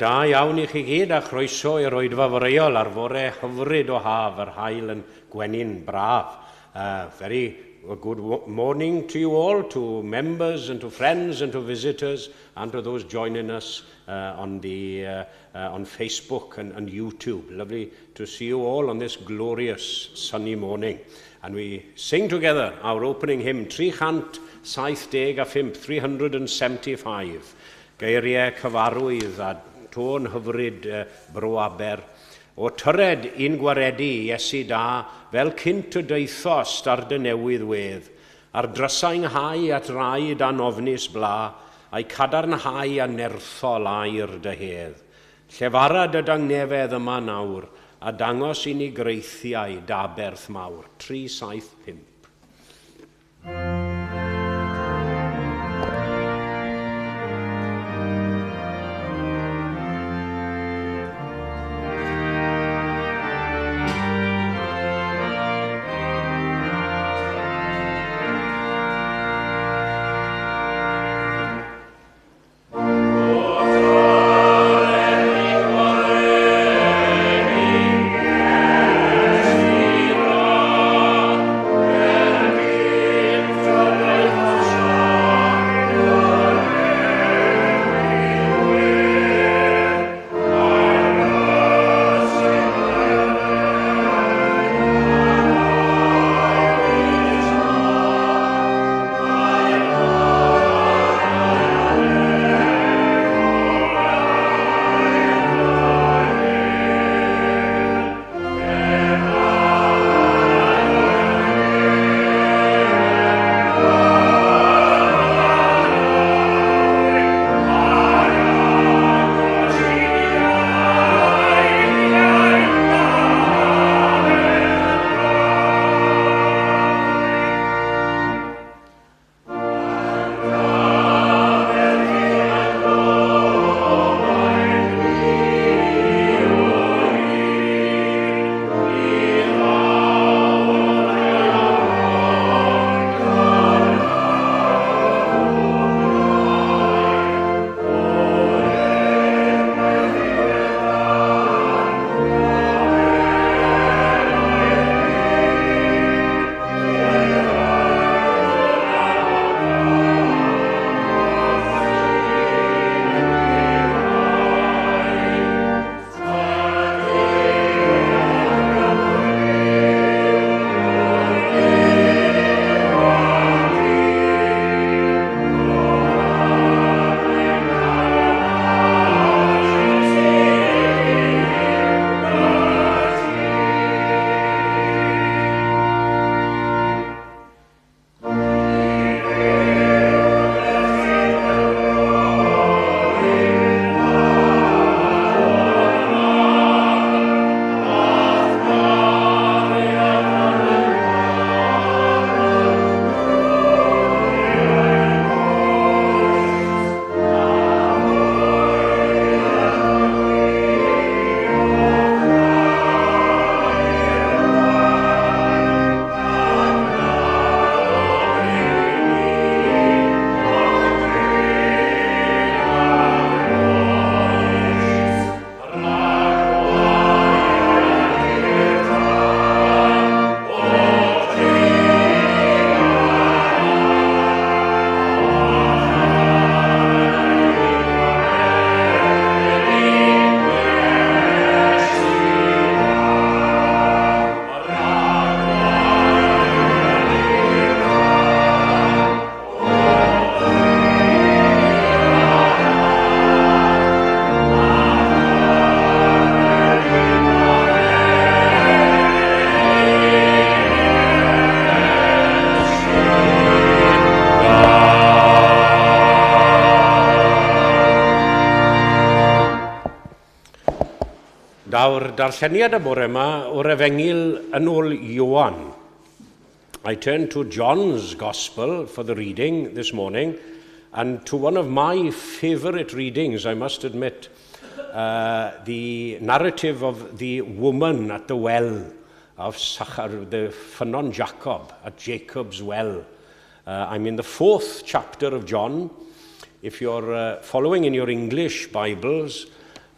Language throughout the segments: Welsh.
da iawn I chi gyd a chroeso I roedfa foreol ar fore hyfryd o haf yr hael yn gwenyn braf. Very good morning to you all, to members and to friends and to visitors and to those joining us on Facebook and YouTube. Lovely to see you all on this glorious sunny morning. And we sing together our opening hymn, 375, geiriau cyfarwydd a tôn hyfryd Bro Aber. O tyred un gwaredu Iesu da, fel cynt y deithos ar dy newydd wedd, ar drysau'n hau at rai dan ofnus bla, a'i cadarnhau a nerthol air dy hedd. Llefarad y dangnefedd yma nawr, a dangos I ni greithiau daberth mawr. 375. Daw'r darlleniad y bore yma o'r Efengil yn ôl Ioan. I turn to John's Gospel for the reading this morning, and to one of my favourite readings, I must admit, the narrative of the woman at the well of Sachar, the ffynon Jacob at Jacob's well. I'm in the 4th chapter of John. If you're following in your English Bibles,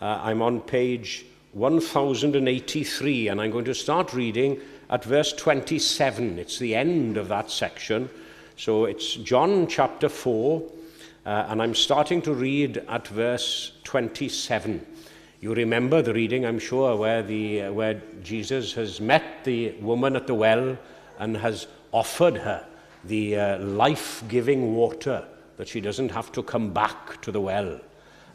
I'm on page 1083, and I'm going to start reading at verse 27. It's the end of that section. So it's John chapter 4, and I'm starting to read at verse 27. You remember the reading, I'm sure, where Jesus has met the woman at the well and has offered her the life-giving water, that she doesn't have to come back to the well.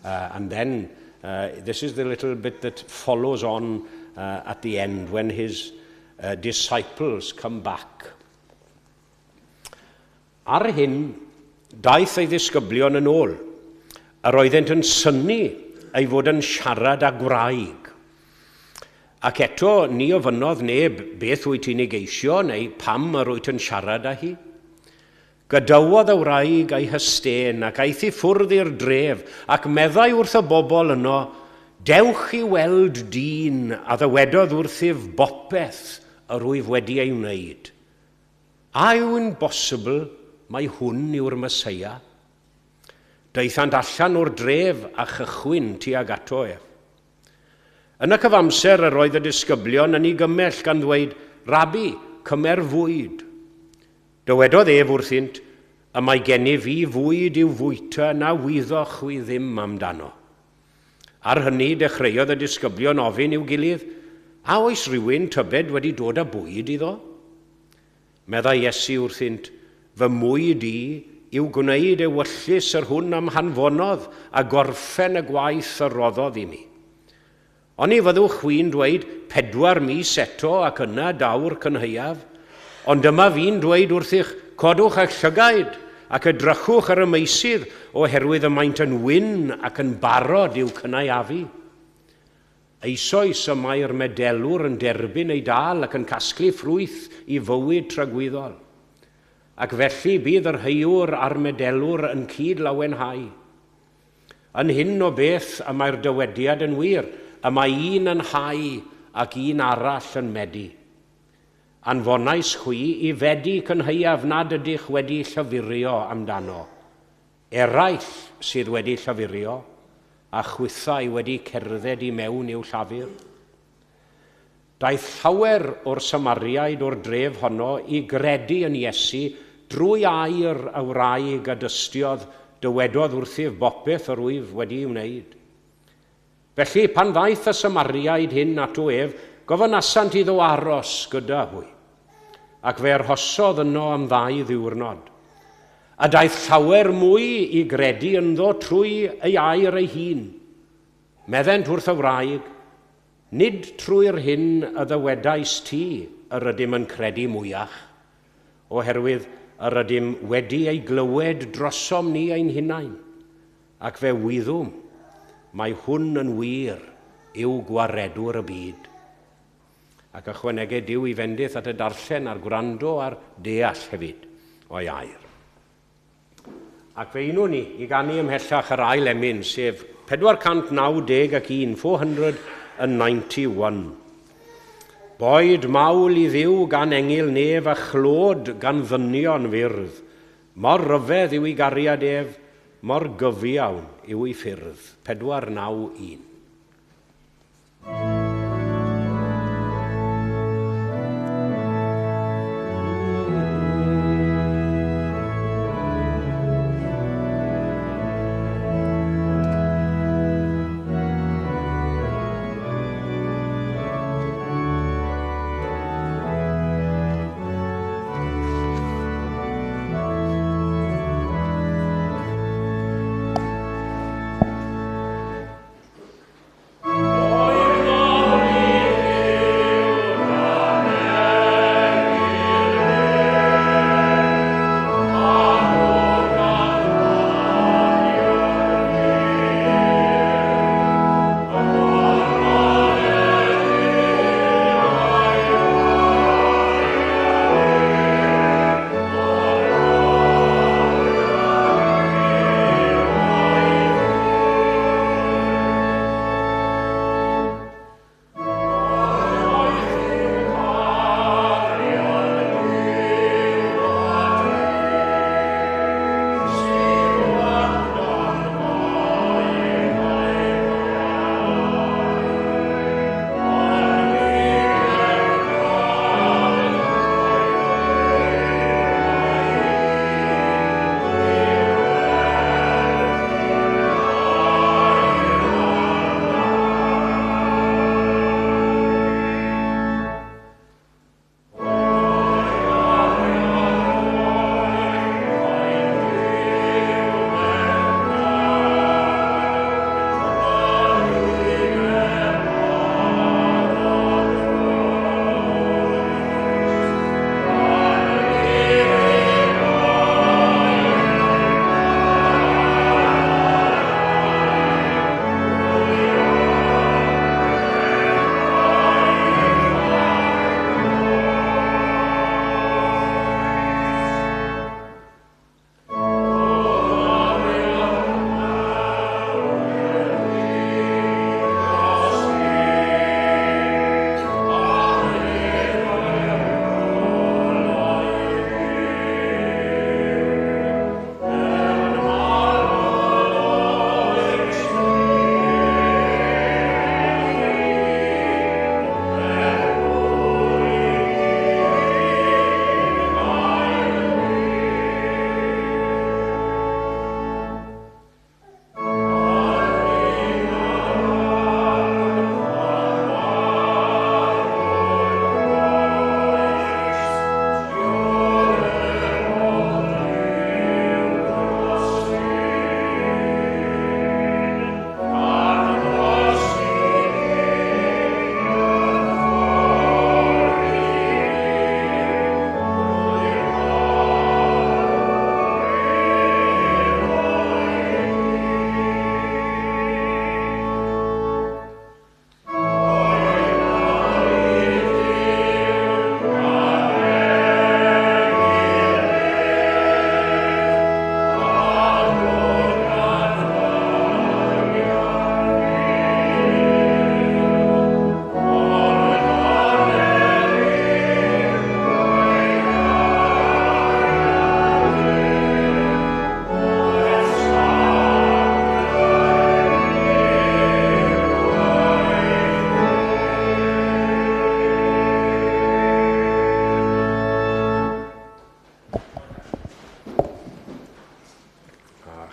And then this is the little bit that follows on at the end, when his disciples come back. Ar hyn, daeth ei ddisgyblion yn ôl, a roeddent yn synnu ei fod yn siarad â gwraig. Ac eto, ni ofynodd neb beth wyt ti'n ei geisio, neu pam yr wyt yn siarad â hi. Gydawodd y wraig ei hysten, ac aeth i ffwrdd i'r dref, ac meddai wrth y bobl yno, dewch i weld dyn, a ddywedodd wrthyf bopeth yr wyf wedi ei wneud. A yw'n bosibl mai hwn yw'r Meseia? Daethant allan o'r dref a chychwyn tuag ato ef. Yn y cyfamser yr oedd y disgyblion yn ei gymell gan ddweud, Rabi, cymer fwyd. Dywedodd ef wrthynt, y mae gen I fi fwyd i'w fwyta na wyddoch wi ddim amdano. Ar hynny dechreuodd y disgyblion ofyn i'w gilydd, a oes rhywun tybed wedi dod â bwyd iddo? Meddai Iesu wrthynt, fy mwyd I yw gwneud ewyllus yr hwn am hanfonodd a gorffen y gwaith y roddodd I mi. Oni fyddwch chwi'n dweud 4 mis eto ac yna daw'r cynheuaf, ond dyma fi'n dweud wrthych, codwch eich llygaid ac edrychwch ar y meisydd oherwydd y maent yn wyn ac yn barod i'w cynaeafu. Eisoes y mae'r medelwr yn derbyn ei dal ac yn casglu ffrwyth I fywyd tragwyddol. Ac felly bydd yr heiwr a'r medelwr yn cyd-lawenhau. Yn hyn o beth y mae'r dywediad yn wir, y mae un yn hau ac un arall yn medi. Anfonais chwi I fedi cynheuaf nad ydych wedi llyfurio amdano. Eraill sydd wedi llyfurio, a chwythau wedi cerdded I mewn i'w llafur. Daeth llawer o'r Samariaid o'r dref honno I gredu yn Iesu drwy air y wraig a dystiodd dywedodd wrthyf bopeth yr wyf wedi ei wneud. Felly pan ddaeth y Samariaid hyn ato ef, gofynasant iddo aros gyda hwy, ac fe arhosodd yno am 2 ddiwrnod. A daeth llawer mwy I gredu ynddo trwy ei air ei hun. Meddent wrth y wraig, nid trwy'r hyn y ddywedais ti yr ydym yn credu mwyach, oherwydd yr ydym wedi ei glywed drosom ni ein hunain, ac fe wyddwm, mae hwn yn wir yw gwaredwr y byd. Ac ychwanegau Duw I fendith at y darllen a'r gwrando a'r deall hefyd o'i air. Ac fe unwn ni I ganu ymhellach yr ail emyn, sef 491, 491. Boed mawl I ddiw gan engil nef a chlod gan ddynion fyrdd. Mor ryfedd yw I gariad ef, mor gyfiawn yw I ffyrdd. 491.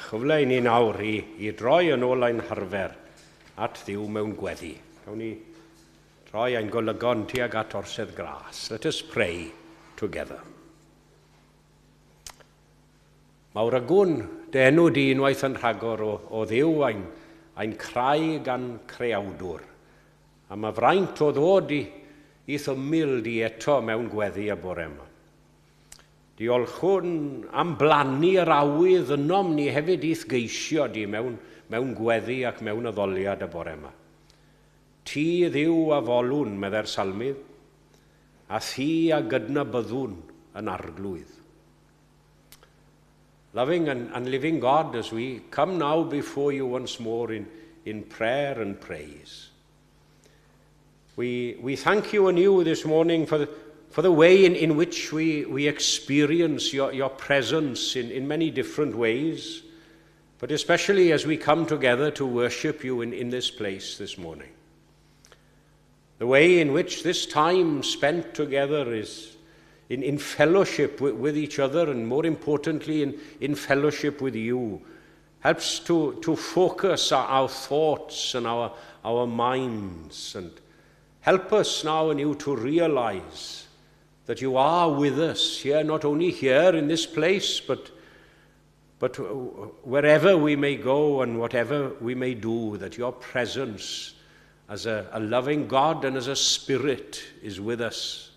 chyfle i ni nawr i droi yn ôl ein harfer at Dduw mewn gweddi. Cawn ni droi ein golygon tuag at orsedd gras. Let us pray together. Mawr agwn dy enw di unwaith yn rhagor o Dduw ein creu gan creawdwr. A mae fraint o ddod i thymil di eto mewn gweddi y bore yma. Diolchwn am blannu yr awydd ynom ni hefyd i'th geisio di mewn gweddi ac mewn addoliad y bore yma. Ti Dduw a folwn, medde'r salmydd, a thi a gydnabyddwn yn arglwydd. Loving and living God, as we come now before you once more in prayer and praise, we thank you anew this morning for the way in which we experience your presence in many different ways, but especially as we come together to worship you in this place this morning. The way in which this time spent together is in fellowship with each other, and more importantly in fellowship with you, helps to focus our thoughts and our minds, and help us now anew to realize that you are with us here, not only here in this place, but wherever we may go and whatever we may do, that your presence as a loving God and as a Spirit is with us.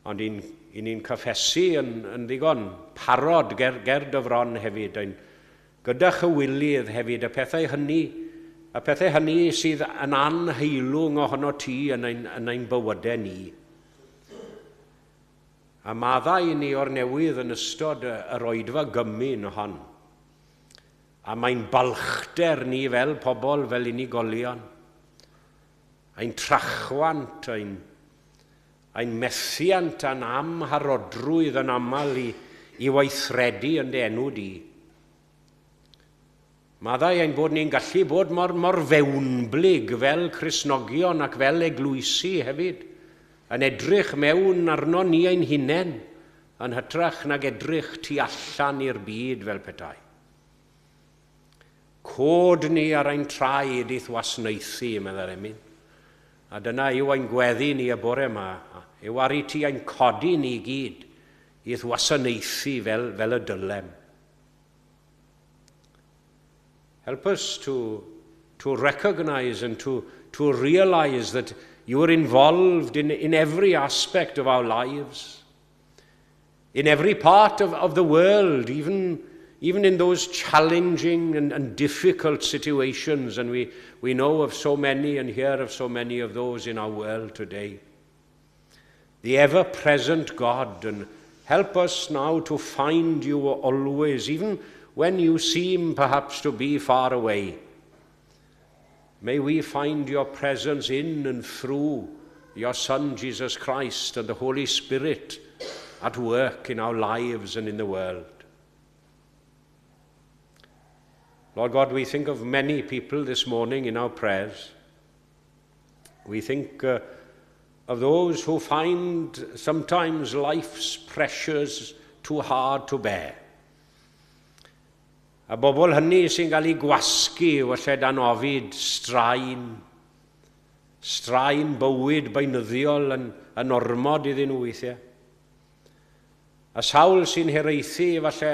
Ond i'n cyffesu yn ddigon parod ger dyfron hefyd, gyda'ch y wylydd hefyd, y pethau hynny sydd yn anheilwng ohono ti yn ein bywydau ni. A maddau ni o'r newydd yn ystod yr oedfa gymun hon. A mae'n balchder ni fel pobl, fel unigolion. Ein trachwant, ein methiant a'n amharodrwydd yn aml i weithredu yn dy enw di. Maddau ein bod ni'n gallu bod mor fewnblyg fel Cristnogion ac fel Eglwysi hefyd, yn edrych mewn arno ni ein hunain, yn hytrach nag edrych tu allan i'r byd fel petai. Cod ni ar ein traed i'th wasnaethu, medda'r Emyn. A dyna yw ein gweddi ni y bore yma, yw ar i ti ein codi ni gyd i'th wasanaethu fel y dylem. Help us to recognize and to realize that you are involved in every aspect of our lives, in every part of the world, even in those challenging and difficult situations, and we know of so many and hear of so many of those in our world today. The ever-present God, and help us now to find you always, even when you seem perhaps to be far away. May we find your presence in and through your Son, Jesus Christ, and the Holy Spirit at work in our lives and in the world. Lord God, we think of many people this morning in our prayers. We think of those who find sometimes life's pressures too hard to bear. A bobl hynny sy'n cael ei gwasgu falle dan ofid straen bywyd beunyddiol yn ormod iddyn nhw weithiau. A sawl sy'n hiraethu falle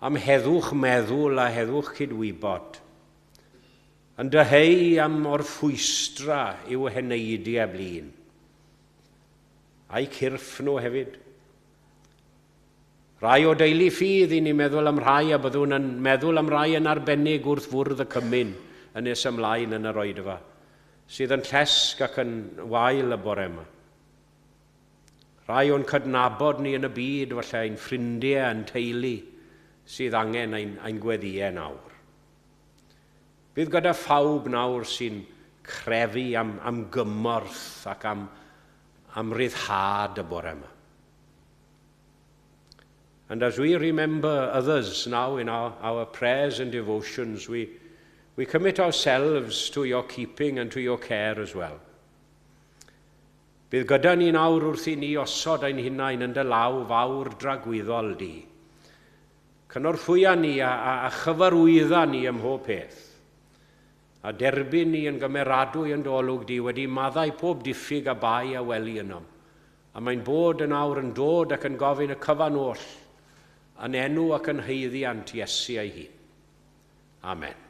am heddwch meddwl a heddwch cydwybod. Yn dyheu am orffwystra i'w heneidu a blin. A'i cyrff nhw hefyd. Rai o deulu ffydd i ni meddwl am rai, a byddwn yn meddwl am rai yn arbennig wrth fwrdd y cymyn yn nes ymlaen yn yr oedfa, sydd yn llesg ac yn wael y bore yma. Rai o'n cydnabod ni yn y byd, falle ein ffrindiau, yn teulu, sydd angen ein gweddiau nawr. Bydd gyda phawb nawr sy'n crefu am gymorth ac am ryddhad y bore yma. And as we remember others now in our prayers and devotions, we commit ourselves to your keeping and to your care as well. Bydd gyda ni nawr wrth i ni osod ein hunain yn dy law fawr dragwyddol di. cynorthwya ni a chyfarwydda ni ym mhob peth. A derbyn ni yn gymeradwy yn dolwg di wedi maddau pob diffyg a bai a weli yno. A mae'n bod yn awr yn dod ac yn gofyn y cyfan oll, yn enw ac yn heiddiant Iesu ei hun. Amen.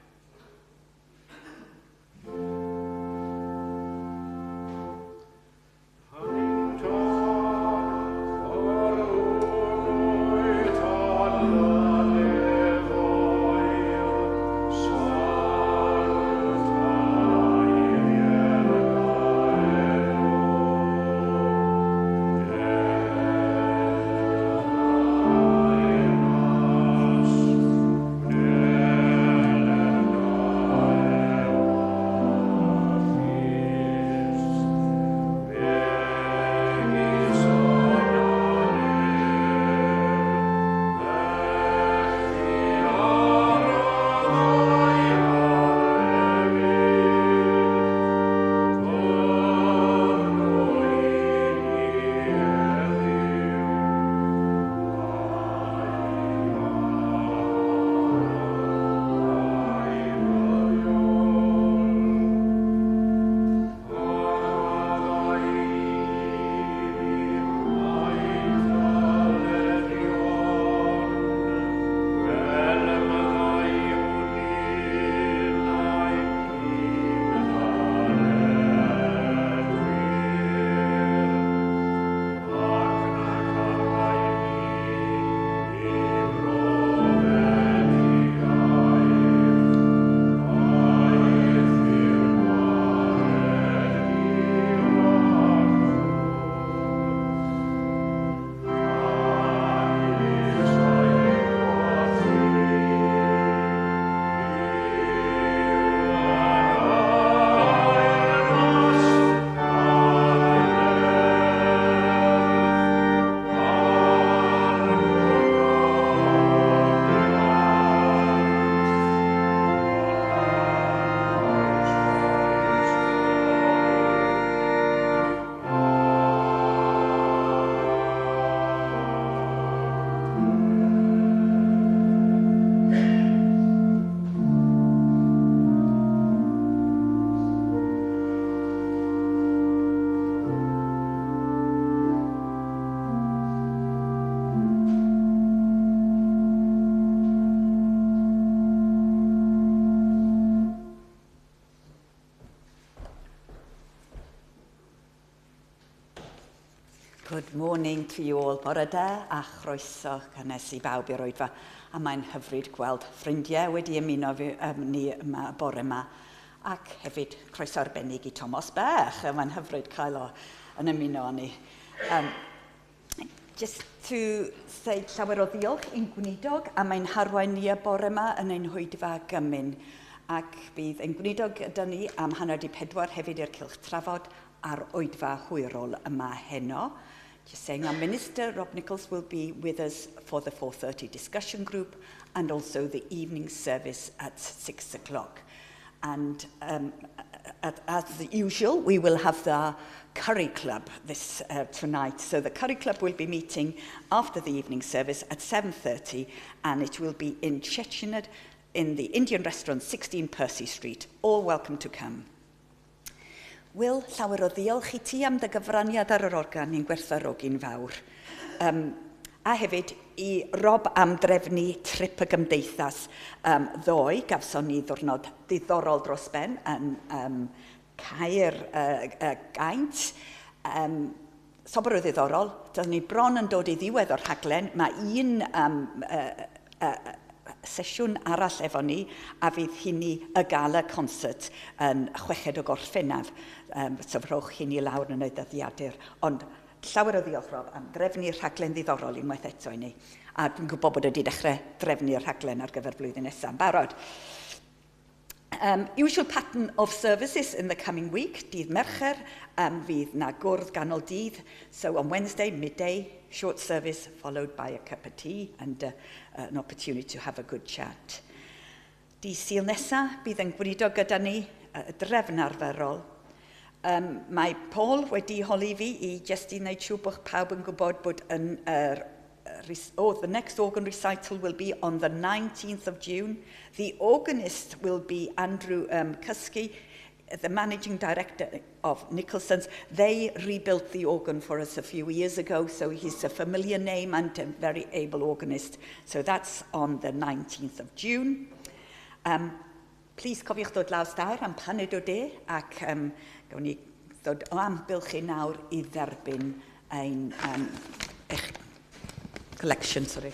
Good morning to you all. Bore da a chroeso cynnes I bawb i'r oedfa. A mae'n hyfryd gweld ffrindiau wedi ymuno ni yma bore yma. Ac hefyd croeso arbennig I Thomas Bech. Mae'n hyfryd cael o yn ymuno ni. Just to say llawer o ddiolch i'n gweinidog a mae'n harwain ni y bore yma yn ein hwydfa gymyn. Ac bydd ein gweinidog gyda ni am 4:30 hefyd i'r cylch trafod ar oedfa hwyrol yma heno. Just saying our Minister, Rob Nichols, will be with us for the 4:30 discussion group and also the evening service at 6 o'clock. And as usual, we will have the Curry Club tonight. So the Curry Club will be meeting after the evening service at 7:30 and it will be in Chechnod in the Indian restaurant 16 Percy Street. All welcome to come. Will, llawer o ddiolch I ti am dy gyfraniad ar yr organ i'n gwerthfawrog i'n fawr. A hefyd I Rob am drefnu trip y gymdeithas ddoe, gafson ni ddwrnod diddorol dros ben yn Caer Gaint. Sobr o ddiddorol, dydyn ni bron yn dod I ddiwedd o'r rhaglen, mae un sesiwn arall efo ni a fydd hynny y gala concert yn 6 o Gorffennaf. So rhowch hynny lawr yn y dyddiadur. Ond llawer o ddiolch Rob am drefnu'r rhaglen ddiddorol unwaith eto I ni. A dwi'n gwybod bod wedi dechrau drefnu'r rhaglen ar gyfer blwyddyn nesaf yn barod. Usual pattern of services in the coming week. Dydd Mercher, fydd na gwrdd ganol dydd. So on Wednesday, midday, short service, followed by a cup of tea and an opportunity to have a good chat. Dydd Sul nesa, bydd yn gweinidog gyda ni drefn arferol. Mae Paul wedi holi fi I jyst I wneud siŵr bod pawb yn gwybod bod yn the next organ recital will be on the 19th of June. The organist will be Andrew Cusky, the managing director of Nicholson's. They rebuilt the organ for us a few years ago, so he's a familiar name and a very able organist. So that's on the 19th of June. Please cofiwch ddod laws dair am paned o de, ac gawn ni ddod o amgylch chi nawr I dderbyn ein eich collection, sorry.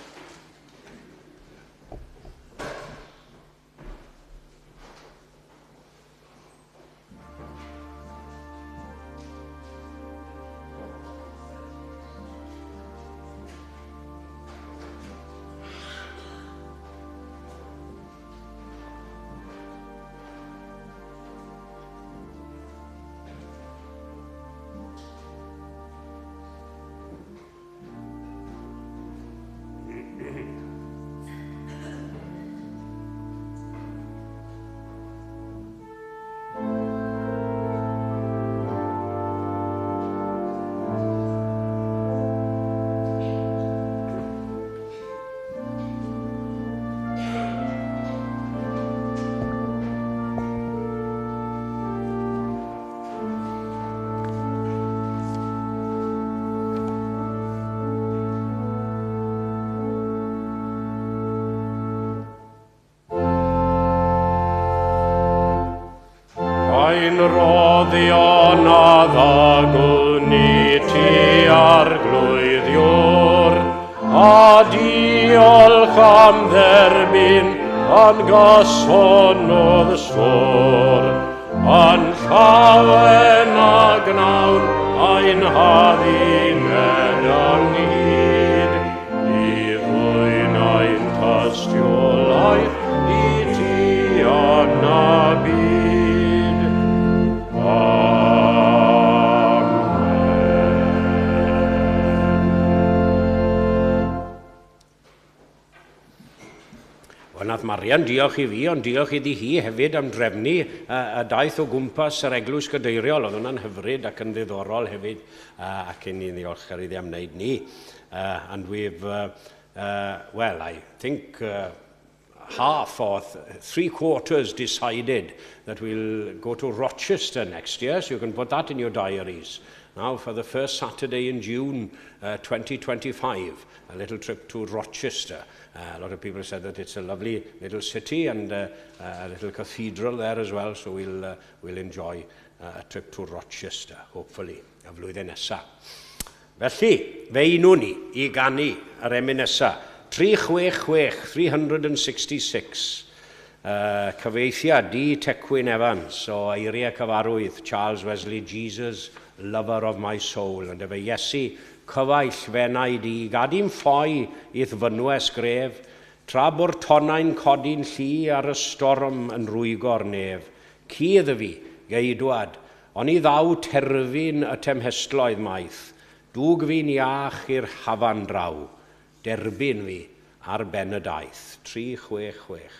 Roddion a ddagwn I ti arglwyddiwr, a diolch am dderbyn an goshonodd sgwr, an llawen a gnawn a'n haddyn edan hyd, I ddwyn a'n tastiolaeth I ti an a byd. Nath Marian diolch I fi, ond diolch iddi hi hefyd am drefnu a daeth o gwmpas yr eglwys gadeiriol. Oedd hwnna'n hyfryd ac yn ddiddorol hefyd ac yn ni'n ddiolchgar iddi am wneud ni. And we've, well, I think half or three-quarters decided that we'll go to Rochester next year, so you can put that in your diaries. Now, for the first Saturday in June 2025, a little trip to Rochester. A lot of people said that it's a lovely little city and a little cathedral there as well, so we'll enjoy a trip to Rochester, hopefully, y flwyddyn nesaf. Felly, fe unwn ni I ganu yr emyn nesaf. 366, 366. Cyfeithiad I Tecwyn Evans o eiriau cyfarwydd Charles Wesley, Jesus, lover of my soul. And efo Iesu cyfaill fenau di, gadi'n ffoi i'th fynwes gref, tra bo'r tonnau'n codi'n llu ar y storm yn rwygo'r nef. Ci iddo fi, geidwad, on I ddaw terfyn y temhestloedd maith, dwg fi'n iach i'r hafan draw, derbyn fi ar ben y daith. 366.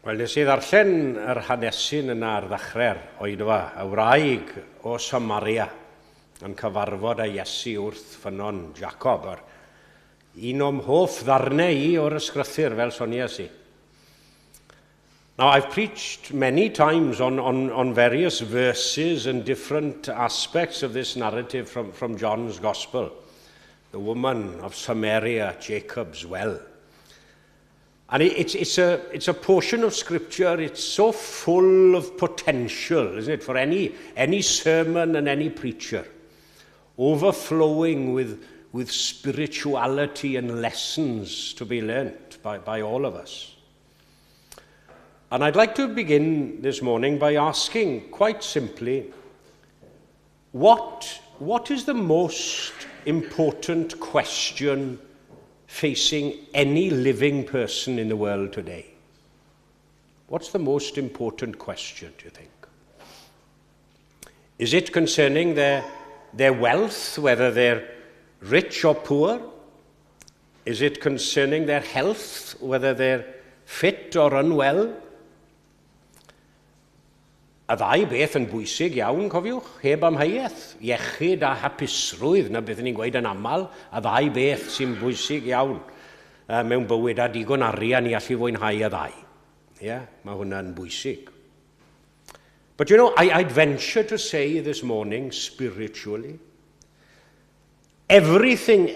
Wel, nes I ddarllen yr hanesyn yna ar ddechrau'r oedfa, y wraig o Samaria yn cyfarfod â Iesu wrth ffynon Jacob, un o'm hoff ddarnau I o'r ysgrythyr fel sonies I. Now, I've preached many times on various verses and different aspects of this narrative from John's Gospel. The woman of Samaria, Jacob's well. And it's a portion of Scripture, it's so full of potential, isn't it, for any sermon and any preacher. Overflowing with spirituality and lessons to be learnt by all of us. And I'd like to begin this morning by asking, quite simply, what is the most important question facing any living person in the world today? What's the most important question, do you think? Is it concerning their wealth, whether they're rich or poor? Is it concerning their health, whether they're fit or unwell? A ddau beth yn bwysig iawn, cofiwch, heb amheuaeth. Iechyd a hapusrwydd, na beth ni'n gweud yn aml, a ddau beth sy'n bwysig iawn mewn bywyd a digon arian I allu fwynhau a ddau. Mae hwnna'n bwysig. But you know, I'd venture to say this morning, spiritually, everything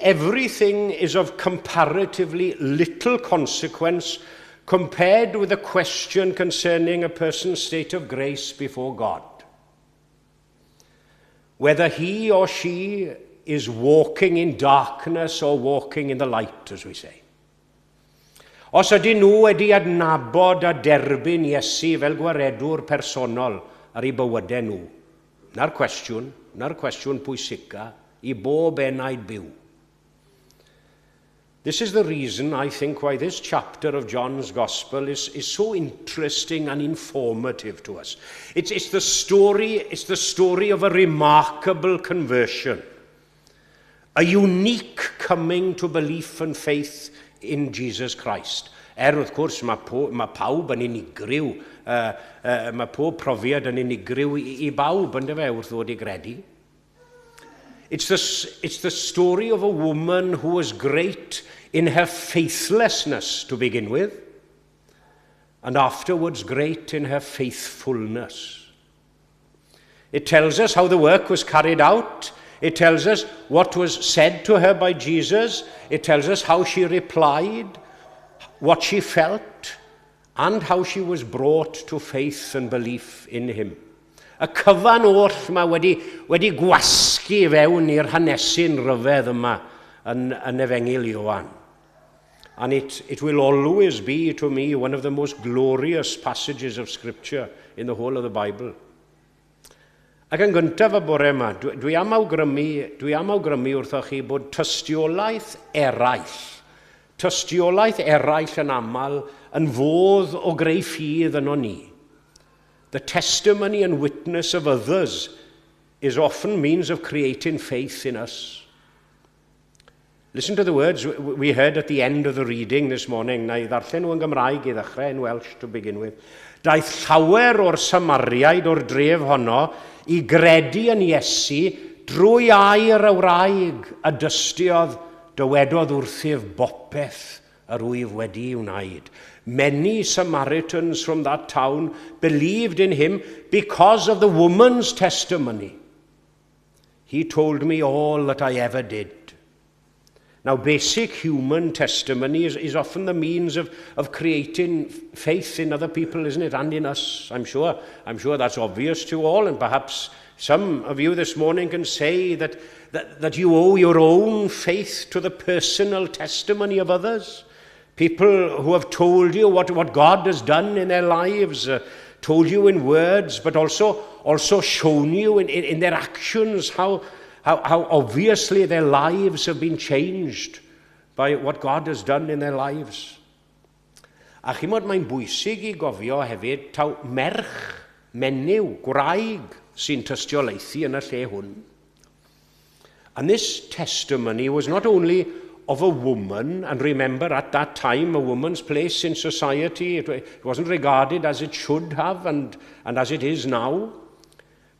is of comparatively little consequence compared with the question concerning a person's state of grace before God. Whether he or she is walking in darkness or walking in the light, as we say. Os ydyn nhw wedi adnabod a derbyn Iesu fel gwaredwr personol ar ei bywydau nhw, na'r cwestiwn pwysica I bob enaid byw. This is the reason, I think, why this chapter of John's Gospel is so interesting and informative to us. It's the story of a remarkable conversion, a unique coming to belief and faith in Jesus Christ. Wrth gwrs, mae pawb yn unigryw, mae pob profiad yn unigryw I bawb yn fe wrth ddod I gredu. It's the story of a woman who was great in her faithlessness to begin with, and afterwards great in her faithfulness. It tells us how the work was carried out. It tells us what was said to her by Jesus. It tells us how she replied, what she felt, and how she was brought to faith and belief in him. Y cyfan oll yma wedi gwasgu fewn i'r hanesyn rhyfedd yma yn Efengil Ioan. And it will always be, to me, one of the most glorious passages of Scripture in the whole of the Bible. Ac yn gyntaf y bore yma, dwi am awgrymu wrthoch chi bod tystiolaeth eraill yn aml yn fodd o greu ffydd yno ni. The testimony and witness of others is often means of creating faith in us. Listen to the words we heard at the end of the reading this morning. Na I ddarllen nhw yn Gymraeg I ddechrau in Welsh to begin with. Daeth llawer o'r Samariaid o'r dref honno I gredu yn Iesu drwy air y wraig a dystiodd dywedodd wrthyf bopeth yr wyf wedi wneud. Many Samaritans from that town believed in him because of the woman's testimony. He told me all that I ever did. Now, basic human testimony is often the means of creating faith in other people, isn't it? And in us, I'm sure that's obvious to all, and perhaps some of you this morning can say that you owe your own faith to the personal testimony of others. People who have told you what God has done in their lives, told you in words, but also shown you in their actions how obviously their lives have been changed by what God has done in their lives. A chimod mae'n bwysig I gofio hefyd taw merch, menyw, gwraig sy'n tystiolaethu yn y lle hwn. And this testimony was not only of a woman, and remember at that time a woman's place in society, it wasn't regarded as it should have and as it is now,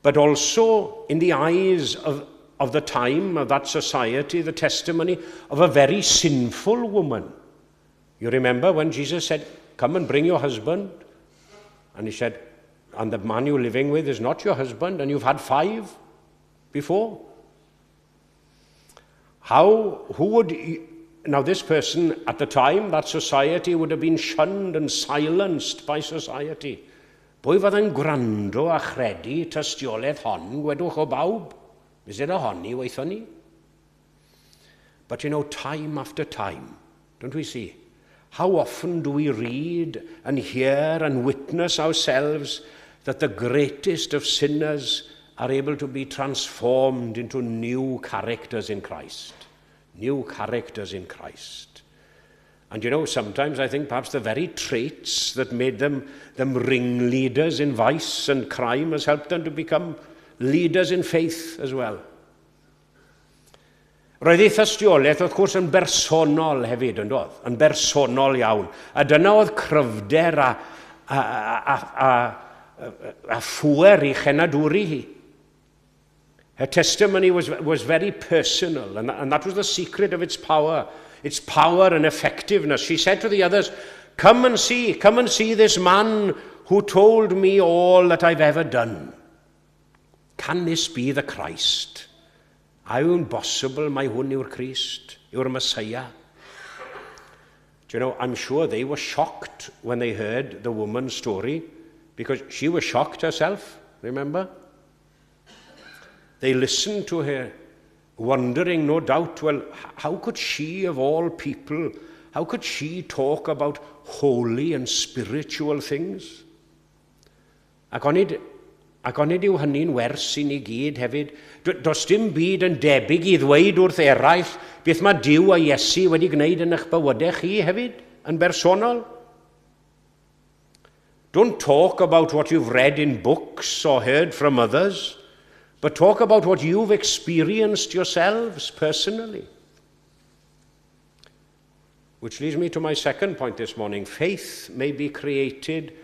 but also in the eyes of the time, of that society, the testimony of a very sinful woman. You remember when Jesus said, come and bring your husband, and he said, and the man you're living with is not your husband, and you've had 5 before. Now this person at the time, that society would have been shunned and silenced by society. Pwy fydda'n gwrando a chredu tystiolaeth hon, gwedwch o bawb? Is it a honni weithon ni? But you know, time after time, don't we see? How often do we read and hear and witness ourselves that the greatest of sinners are able to be transformed into new characters in Christ. New characters in Christ. And you know, sometimes I think perhaps the very traits that made them ringleaders in vice and crime has helped them to become leaders in faith as well. Roedd ei thystiolaeth, wrth gwrs, yn bersonol hefyd, yn doedd, yn bersonol iawn. A dyna oedd cryfder a phwer i chenadwri hi. Her testimony was very personal, and that was the secret of its power and effectiveness. She said to the others, come and see this man who told me all that I've ever done. Can this be the Christ? Yw'n bosibl mai hwn yw'r Christ, yw'r Messiah? Do you know, I'm sure they were shocked when they heard the woman's story, because she was shocked herself, remember? They listened to her, wondering, no doubt, well, how could she, of all people, how could she talk about holy and spiritual things? Ac onid yw hynny'n wers i ni gyd hefyd. Does dim byd yn debyg i ddweud wrth eraill beth mae Duw a Iesu wedi gwneud yn eich bywydau chi hefyd, yn bersonol. Don't talk about what you've read in books or heard from others, but talk about what you've experienced yourselves personally. Which leads me to my second point this morning. Faith may be created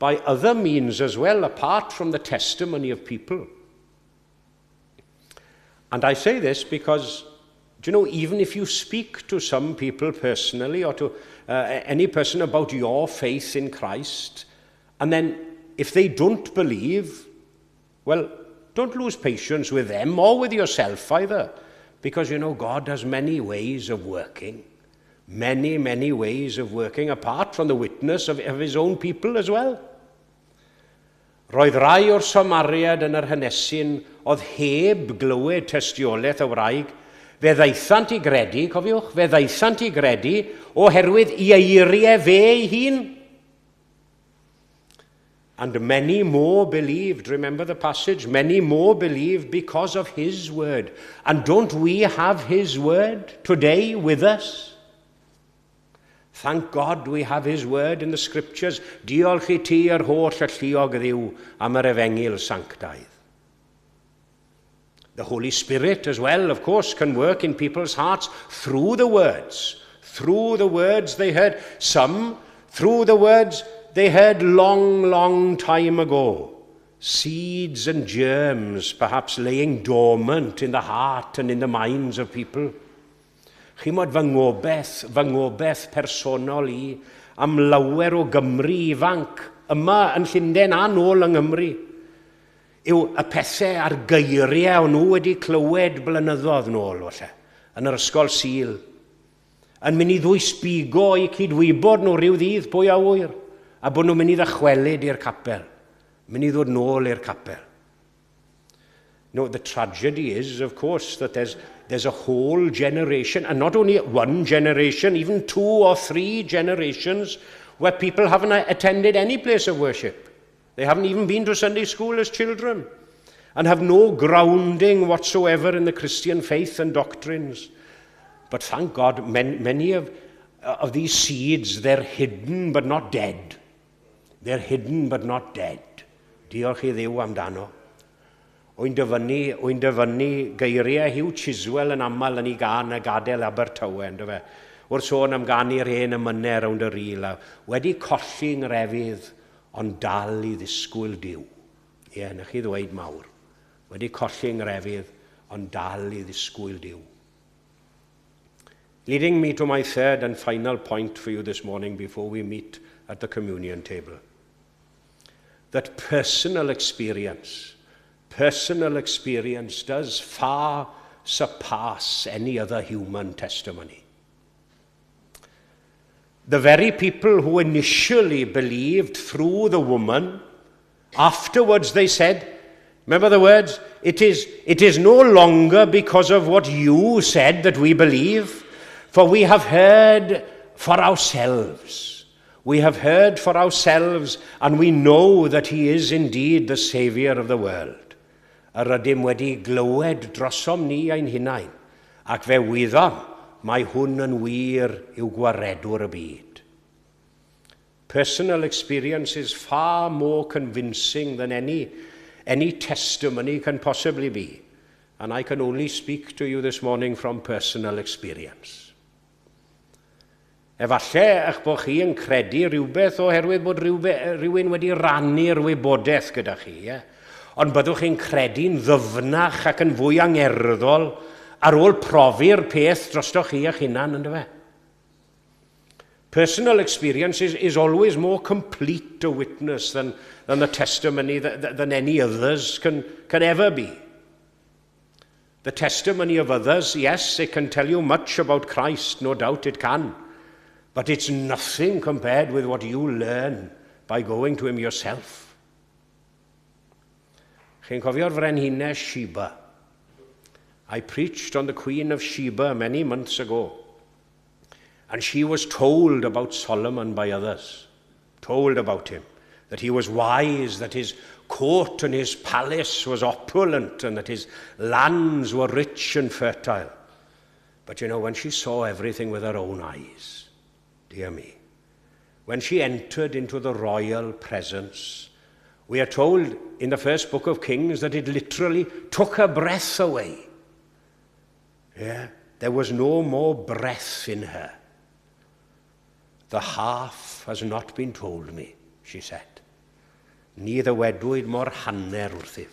by other means as well, apart from the testimony of people. And I say this because, do you know, even if you speak to some people personally or to any person about your faith in Christ, and then if they don't believe, well, don't lose patience with them or with yourself either, because, you know, God has many ways of working. Many, many ways of working apart from the witness of his own people as well. Roedd rai o'r Samariad yn yr hanesyn oedd heb glywed tystiolaeth y wraig, fe ddaethant i gredu, cofiwch, fe ddaethant i gredu oherwydd i eiriau fe ei hun. And many more believed, remember the passage, many more believed because of his word. And don't we have his word today with us? Thank God we have his word in the scriptures. Diolch I ti yr holl alluog Dduw am yr efengil sanctaidd. The Holy Spirit as well, of course, can work in people's hearts through the words. Through the words they heard. Some, through the words they heard long, long time ago. Seeds and germs perhaps laying dormant in the heart and in the minds of people. Chimod fy ngobeth personol I am lawer o Gymru ifanc yma yn Llundain a nôl yng Nghymru yw y pethau a'r geiriau o'n nhw wedi clywed blynyddoedd nôl falle yn yr ysgol Sul yn mynd I ddwysbigo I cydwybod nhw rhyw ddydd pwy a wyr a bod nhw'n mynd I ddychwelyd i'r capel, mynd I ddod nôl i'r capel. No, the tragedy is, of course, that there's a whole generation, and not only one generation, even 2 or 3 generations, where people haven't attended any place of worship. They haven't even been to Sunday school as children, and have no grounding whatsoever in the Christian faith and doctrines. But thank God, many of these seeds, they're hidden but not dead. They're hidden but not dead. Diolch I Dduw amdano. Wy'n dyfynnu geiriau Hugh Chiswell yn aml yn ei gan y gadael Abertawe, ynddo fe. Wrth sôn am ganu'r hen ymynau rownd yr il, wedi colli ngrefydd, ond dal i ddisgwyl Duw. Ie, na chi ddweud mawr. Wedi colli ngrefydd, ond dal i ddisgwyl Duw. Leading me to my third and final point for you this morning before we meet at the communion table. That personal experience does far surpass any other human testimony. The very people who initially believed through the woman, afterwards they said, remember the words, it is no longer because of what you said that we believe, for we have heard for ourselves. We have heard for ourselves, and we know that he is indeed the Saviour of the world. Yr ydym wedi glywed drosom ni ein hunain, ac fe wyddom, mae hwn yn wir yw gwaredwr y byd. Personal experience is far more convincing than any testimony can possibly be. And I can only speak to you this morning from personal experience. Efallai eich bod chi yn credu rhywbeth oherwydd bod rhywun wedi rannu'r wybodaeth gyda chi, ond byddwch chi'n credu'n ddyfnach ac yn fwy angerddol ar ôl profi'r peth drostoch chi eich hunan, ynddo fe? Personal experience is always more complete a witness than the testimony than any others can ever be. The testimony of others, yes, it can tell you much about Christ, no doubt it can. But it's nothing compared with what you learn by going to him yourself. Chi'n cofio'r frenhines Sheba? I preached on the Queen of Sheba many months ago. And she was told about Solomon by others. Told about him. That he was wise, that his court and his palace was opulent, and that his lands were rich and fertile. But you know, when she saw everything with her own eyes, dear me, when she entered into the royal presence, we are told in the first book of Kings that it literally took her breath away. Yeah, there was no more breath in her. The half has not been told me, she said. Neither wedwyd mor hanner wrthyf.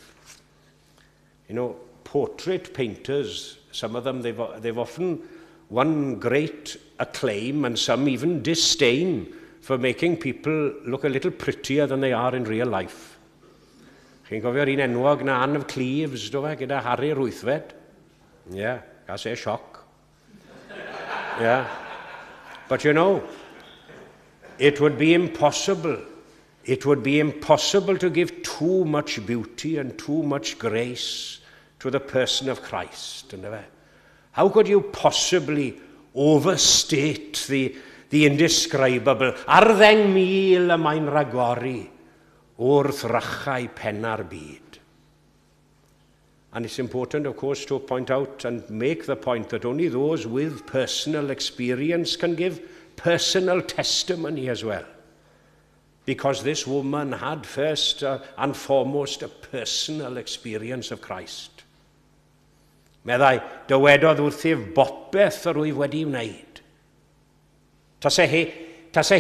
You know, portrait painters, some of them, they've often won great acclaim and some even disdain for making people look a little prettier than they are in real life. Chi'n cofio'r un enwog na Anne of Cleves, do fe, gyda Harry Rwythfed? Yeah, gas e sioc. Yeah. But you know, it would be impossible to give too much beauty and too much grace to the person of Christ. How could you possibly overstate the indescribable? Ar ddeng mil y mae'n ragori wrth rachau penna'r byd. And it's important, of course, to point out and make the point that only those with personal experience can give personal testimony as well. Because this woman had first and foremost a personal experience of Christ. Meddai, dywedodd wrthyf bopeth yr wyf wedi wneud. Tase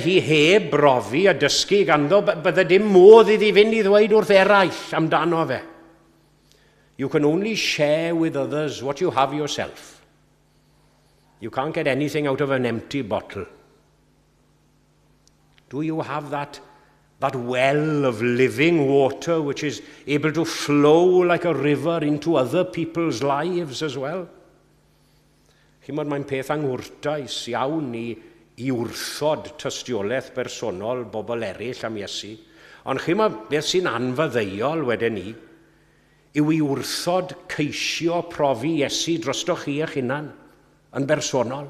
hi heb brofi a dysgu ganddo, bydde dim modd iddi fynd I ddweud wrth eraill amdano fe. You can only share with others what you have yourself. You can't get anything out of an empty bottle. Do you have that well of living water which is able to flow like a river into other people's lives as well? Chimod, mae'n peth angwrtais iawn I wrthod tystiolaeth bersonol bobl eraill am Iesu. Ond chimod, beth sy'n anfaddeuol wedyn ni, yw I wrthod ceisio profi Iesu drostoch chi eich hunan yn bersonol.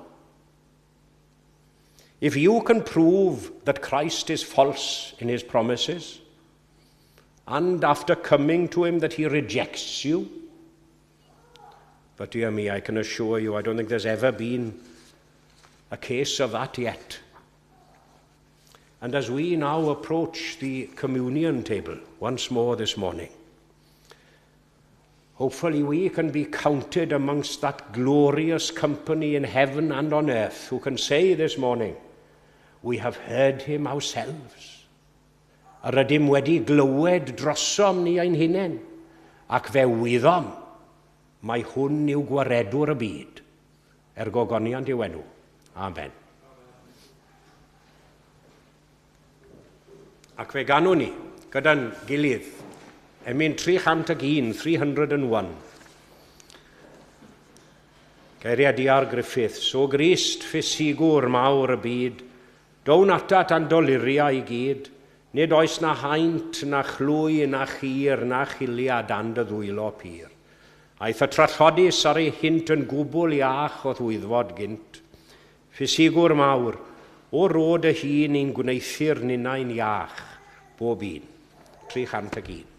If you can prove that Christ is false in his promises, and after coming to him that he rejects you, but dear me, I can assure you, I don't think there's ever been a case of that yet. And as we now approach the communion table once more this morning, Hopefully we can be counted amongst that glorious company in heaven and on earth who can say this morning, we have heard him ourselves. A rydym wedi glywed drosom ni ein hunain, ac fe wyddom, mae hwn yw gwaredwr y byd. Gogoniant i'w enw. Amen. Ac fe ganwn ni, gyda'n gilydd, emyn 301. Geiriadur Griffiths, o Grist ffisigwr mawr y byd, down atat andoliria i gyd, nid oes na haint, na chlwy, na chir, na chiliad and y ddwylo pyr. Aeth y trallodus ar ei hint yn gwbl iach o ddwyddfod gynt. Ffisigwr mawr, o rod y hun i'n gwneithir ninnau'n iach, bob un. 301.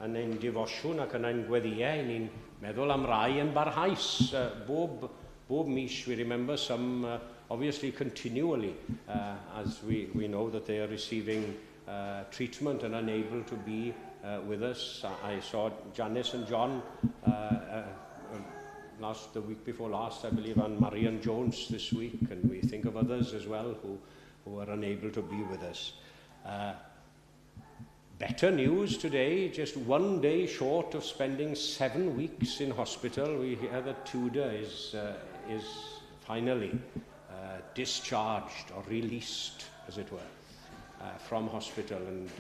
yn ein defosiwn ac yn ein gweddiau, ni'n meddwl am rai yn barhaus. Bob mis, we remember some obviously continually, as we know that they are receiving treatment and unable to be with us. I saw Janice and John the week before last, I believe, and Marian Jones this week, and we think of others as well who are unable to be with us. Better news today, just 1 day short of spending 7 weeks in hospital. We hear that Tudor is finally discharged or released, as it were, from hospital. And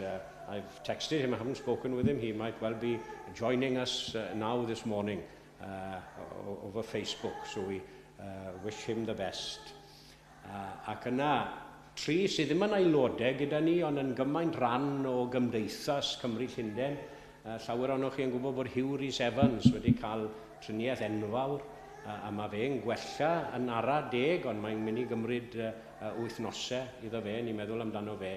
I've texted him, I haven't spoken with him. He might well be joining us now this morning over Facebook, so we wish him the best. Ac yna, tri sydd ddim yn aelodau gyda ni, ond yn gymaint ran o gymdeithas Cymru Llundain. Llawer o'noch chi yn gwybod bod Hugh Rhys Evans wedi cael triniaeth enfawr, a mae fe'n gwella yn ara 10, ond mae'n mynd i gymryd wythnosau iddo fe, ni'n meddwl amdano fe.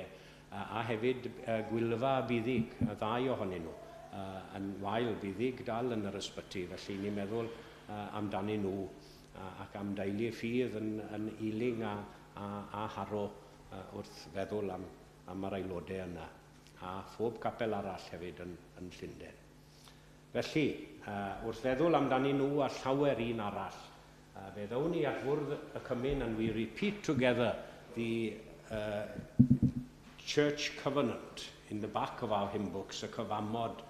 A hefyd Gwylfa Buddig, y ddau ohonyn nhw, yn wael buddig dal yn yr ysbyty, felly ni'n meddwl amdanyn nhw ac am deulu ffydd yn Ealing a Harrow wrth feddwl am yr aelodau yna, a phob capel arall hefyd yn Llundain. Felly, wrth feddwl amdanyn nhw a llawer un arall, fe ddawn ni at fwrdd y cymun, and we repeat together the church covenant in the back of our hymn books, y cyfamod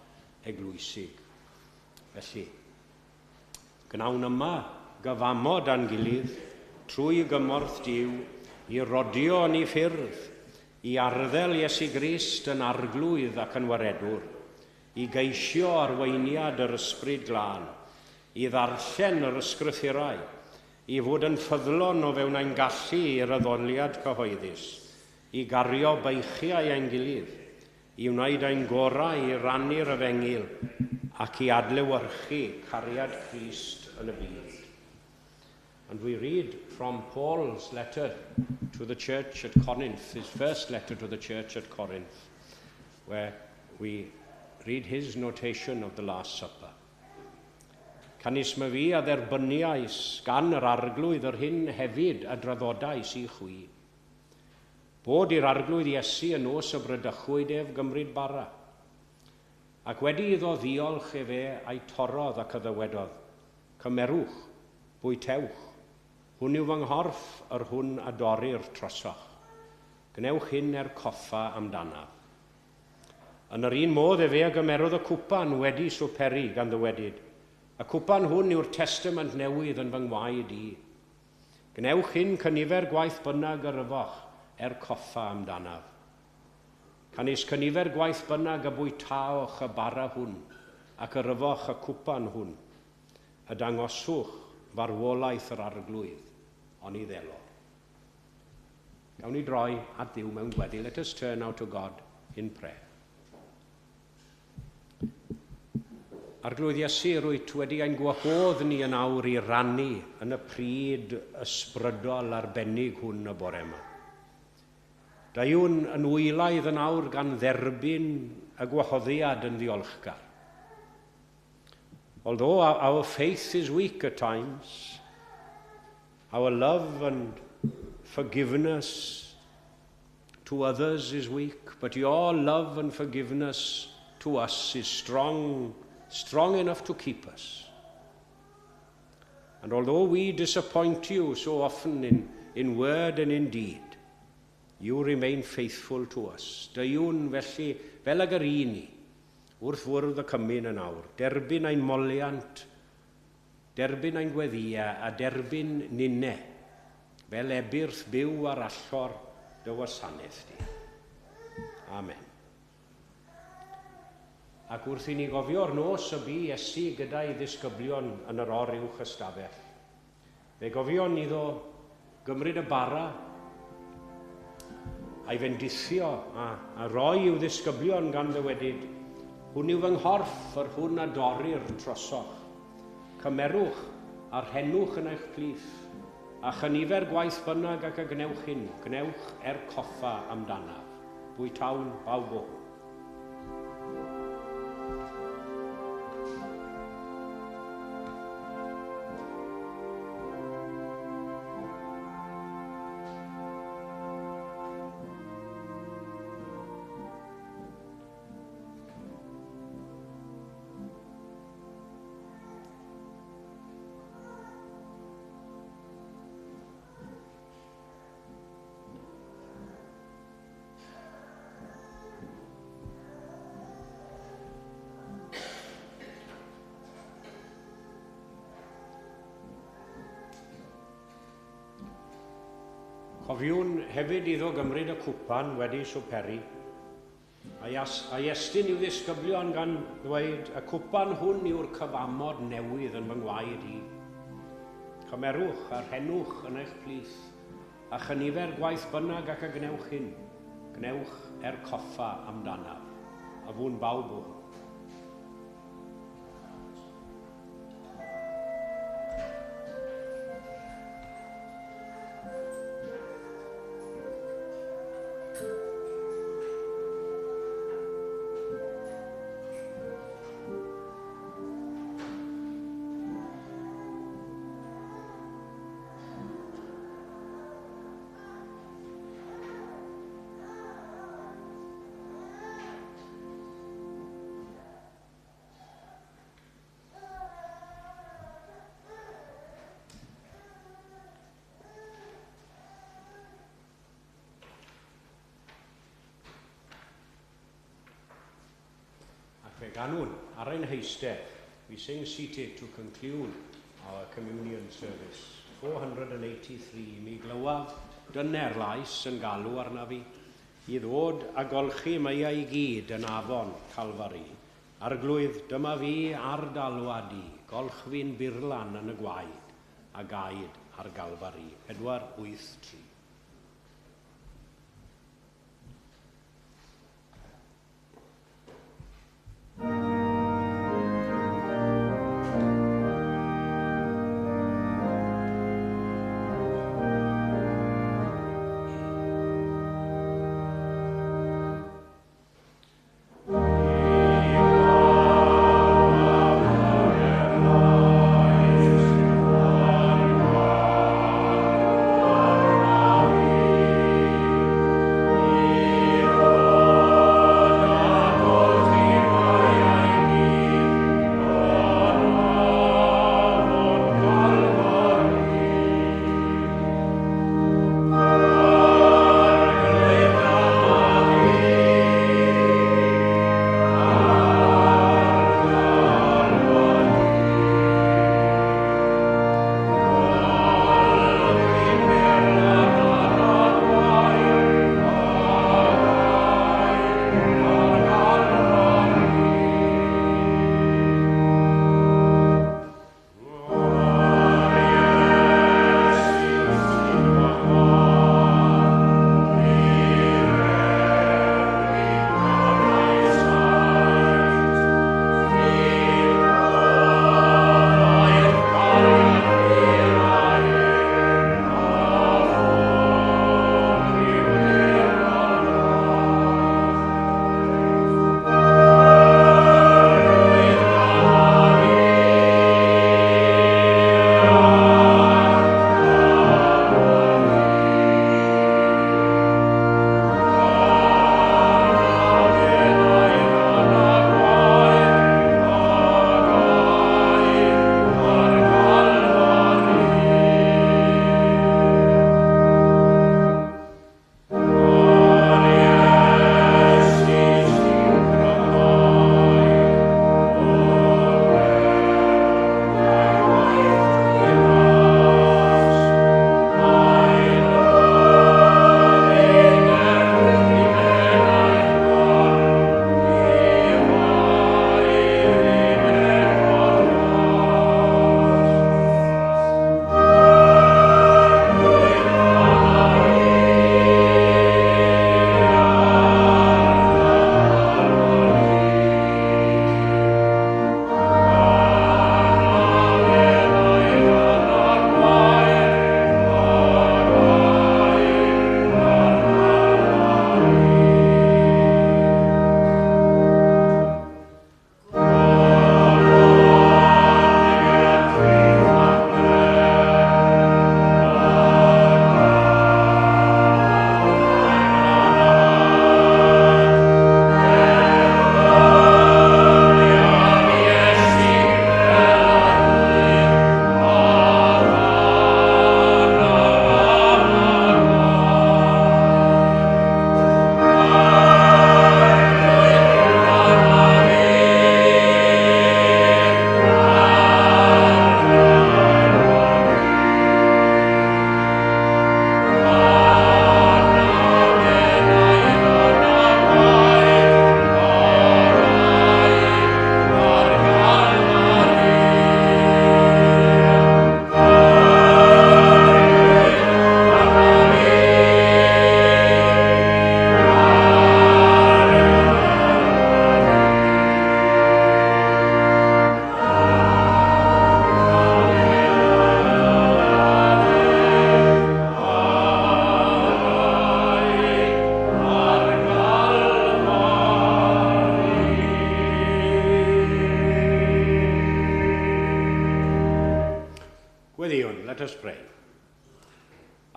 eglwysig. Felly, gnawn yma gyfamod a'n gilydd trwy gymorth Duw i rodio yn ei ffyrdd, i arddel Iesu Grist yn arglwydd ac yn waredwr, i geisio arweiniad yr ysbryd glân, i ddarllen yr ysgrythurau, i fod yn ffyddlon o fewn ein gallu i'r addoliad cyhoeddus, i gario beichiau ein gilydd, i wneud ein gorau i rannu'r efengil ac i adlewyrchu cariad Crist yn y byd. And we read from Paul's letter to the church at Corinth, his first letter to the church at Corinth, where we read his notation of the Last Supper. Canis ma fi a dderbyniais gan yr arglwydd yr hyn hefyd a draddodais i chwi. Bod i'r arglwydd Iesu yn nos y brydychwyd ef gymryd bara. Ac wedi iddo ddiolch e fe a'i torodd ac yddywedodd, cymerwch, bwytewch, hwn yw fy nghorff yr hwn a dorri'r trosoch. Gnewch hyn coffa amdanaf. Yn yr un modd e fe a gymerodd y cwpan wedi swperi gan ddywedyd. Y cwpan hwn yw'r testament newydd yn fy ngwaed i. Gnewch hyn cynifer gwaith bynnag yr yfoch coffa amdanaf. Canis cynifer gwaith bynnag y bwytaoch y bara hwn ac yr yfoch y cwpan hwn. Y dangoswch farwolaeth yr arglwydd ond i ddelo. Gawn ni droi at Dduw mewn gweddi. Let us turn now to God in prayer. Arglwydd Iesu, rwyt wedi ein gwahodd ni yn awr i rannu yn y pryd ysbrydol arbennig hwn y bore yma. Da yw'n yn wylaidd yn awr gan dderbyn y gwahoddiad yn ddiolchgar. Although our faith is weak at times, our love and forgiveness to others is weak, but your love and forgiveness to us is strong enough to keep us. And although we disappoint you so often in word and in deed, you remain faithful to us. Da yw'n felly fel ag yr un ni, wrth fwrdd y cymun yn awr, derbyn ein moliant, derbyn ein gweddia a derbyn ninne, fel ebyrth byw ar allor dy wasanaeth di. Amen. Ac wrth i ni gofio'r nos y bu Iesu gyda'i ddisgyblion yn yr or uwch ystafell. Fe gofion iddo gymryd y bara a'i fendithio a roi i'w ddisgyblion gan ddywedyd, hwn yw fy nghorff yr hwn a dorri'r trosoch. Cymerwch a'r henwch yn eich plith, a chynifer gwaith bynnag ac y gnewch hyn, gnewch coffa amdanaf. Bwytawn bawb o. Cofiwn hefyd iddo gymryd y cwpan wedi siwperi. A estyn i'w ddisgyblion gan ddweud, y cwpan hwn yw'r cyfamod newydd yn fy ngwaed i. Cymerwch a rhenwch yn eich plith, a chynifer gwaith bynnag ac y gnewch hyn. Gnewch coffa amdanaf, a fwn bawb o hwn. Fe ganwn, ar ein heistedd, we sing seated to conclude our communion service. 483, mi glywaf dyner lais yn galw arna fi, i ddod a golchi meiau i gyd yn afon Calfari. Arglwydd, dyma fi ar Addoliad i, golch fi'n burlan yn y gwaed, a gaid ar Galfari. 483. Amen.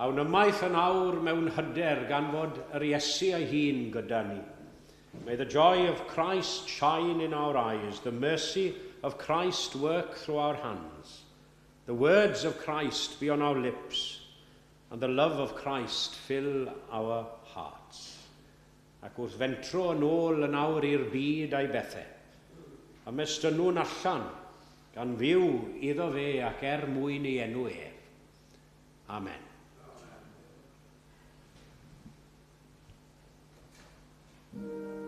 Awn ymaith yn awr mewn hyder gan fod yr Iesu ei hun gyda ni. May the joy of Christ shine in our eyes, the mercy of Christ work through our hands, the words of Christ be on our lips, and the love of Christ fill our hearts. Ac wrth fentro yn ôl yn awr i'r byd a'i bethau, a mestyn nhw'n allan, gan fyw iddo fe ac mwyn ei enw ef. Amen. Amen.